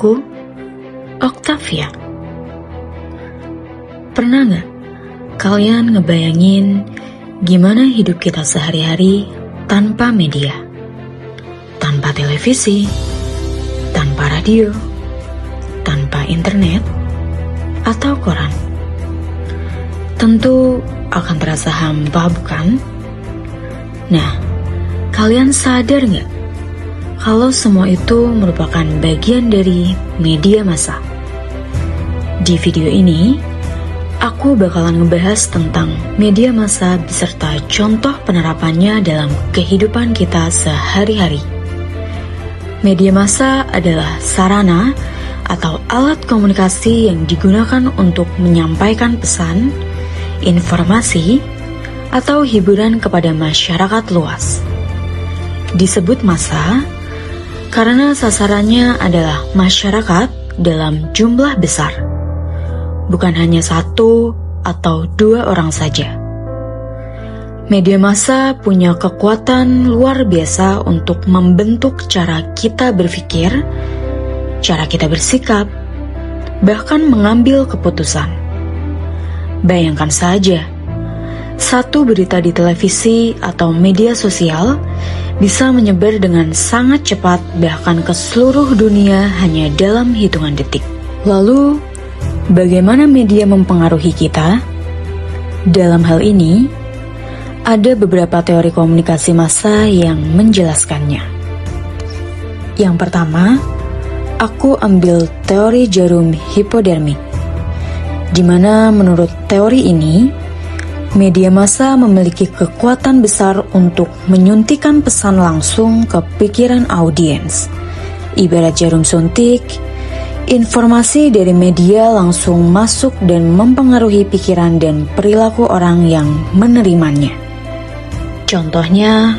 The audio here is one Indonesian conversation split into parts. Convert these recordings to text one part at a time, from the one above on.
aku, Octavia. Pernah gak kalian ngebayangin gimana hidup kita sehari-hari tanpa media? Tanpa televisi, tanpa radio, tanpa internet, atau koran? Tentu akan terasa hampa, bukan? Nah, kalian sadar gak kalau semua itu merupakan bagian dari media massa? Di video ini, aku bakalan ngebahas tentang media massa beserta contoh penerapannya dalam kehidupan kita sehari-hari. Media massa adalah sarana atau alat komunikasi yang digunakan untuk menyampaikan pesan, informasi, atau hiburan kepada masyarakat luas. Disebut massa karena sasarannya adalah masyarakat dalam jumlah besar, bukan hanya satu atau dua orang saja. Media massa punya kekuatan luar biasa untuk membentuk cara kita berpikir, cara kita bersikap, bahkan mengambil keputusan. Bayangkan saja, satu berita di televisi atau media sosial bisa menyebar dengan sangat cepat bahkan ke seluruh dunia hanya dalam hitungan detik. Lalu, bagaimana media mempengaruhi kita? Dalam hal ini, ada beberapa teori komunikasi massa yang menjelaskannya. Yang pertama, aku ambil teori jarum hipodermik, di mana menurut teori ini, media massa memiliki kekuatan besar untuk menyuntikkan pesan langsung ke pikiran audiens. Ibarat jarum suntik, informasi dari media langsung masuk dan mempengaruhi pikiran dan perilaku orang yang menerimanya. Contohnya,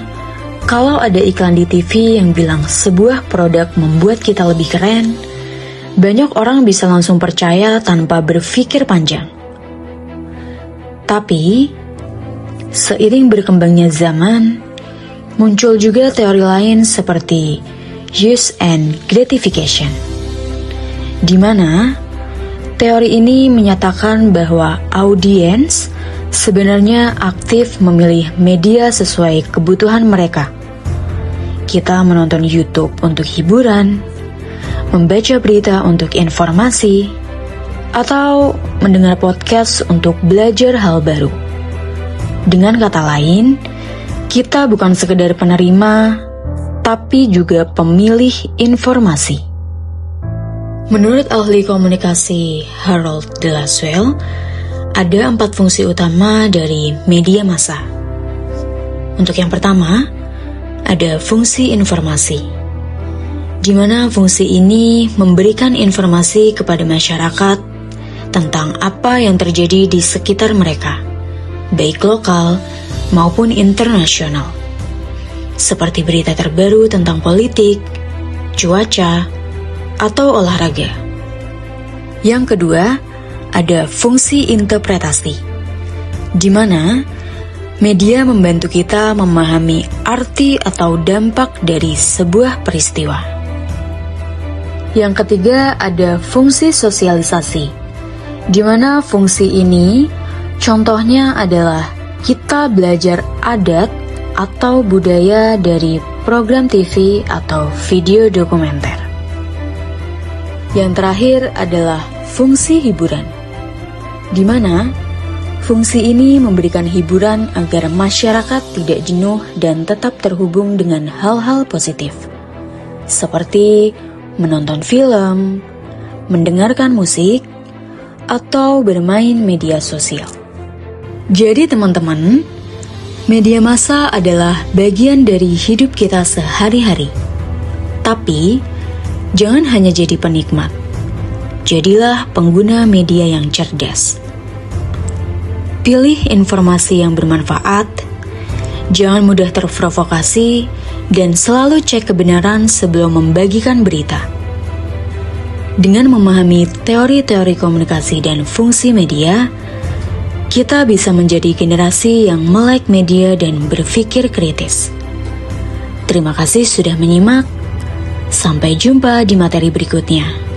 kalau ada iklan di TV yang bilang sebuah produk membuat kita lebih keren, banyak orang bisa langsung percaya tanpa berpikir panjang. Tapi, seiring berkembangnya zaman, muncul juga teori lain seperti use and gratification, di mana teori ini menyatakan bahwa audiens sebenarnya aktif memilih media sesuai kebutuhan mereka. Kita menonton YouTube untuk hiburan, membaca berita untuk informasi, atau mendengar podcast untuk belajar hal baru. Dengan kata lain, kita bukan sekedar penerima, tapi juga pemilih informasi. Menurut ahli komunikasi Harold de Lasswell, ada 4 fungsi utama dari media massa. Untuk yang pertama, ada fungsi informasi, di mana fungsi ini memberikan informasi kepada masyarakat tentang apa yang terjadi di sekitar mereka, baik lokal maupun internasional, seperti berita terbaru tentang politik, cuaca, atau olahraga. Yang kedua, ada fungsi interpretasi, di mana media membantu kita memahami arti atau dampak dari sebuah peristiwa. Yang ketiga, ada fungsi sosialisasi, di mana fungsi ini contohnya adalah kita belajar adat atau budaya dari program TV atau video dokumenter. Yang terakhir adalah fungsi hiburan, di mana fungsi ini memberikan hiburan agar masyarakat tidak jenuh dan tetap terhubung dengan hal-hal positif, seperti menonton film, mendengarkan musik, atau bermain media sosial. Jadi teman-teman, media massa adalah bagian dari hidup kita sehari-hari. Tapi, jangan hanya jadi penikmat. Jadilah pengguna media yang cerdas. Pilih informasi yang bermanfaat, jangan mudah terprovokasi, dan selalu cek kebenaran sebelum membagikan berita. Dengan memahami teori-teori komunikasi dan fungsi media, kita bisa menjadi generasi yang melek media dan berpikir kritis. Terima kasih sudah menyimak. Sampai jumpa di materi berikutnya.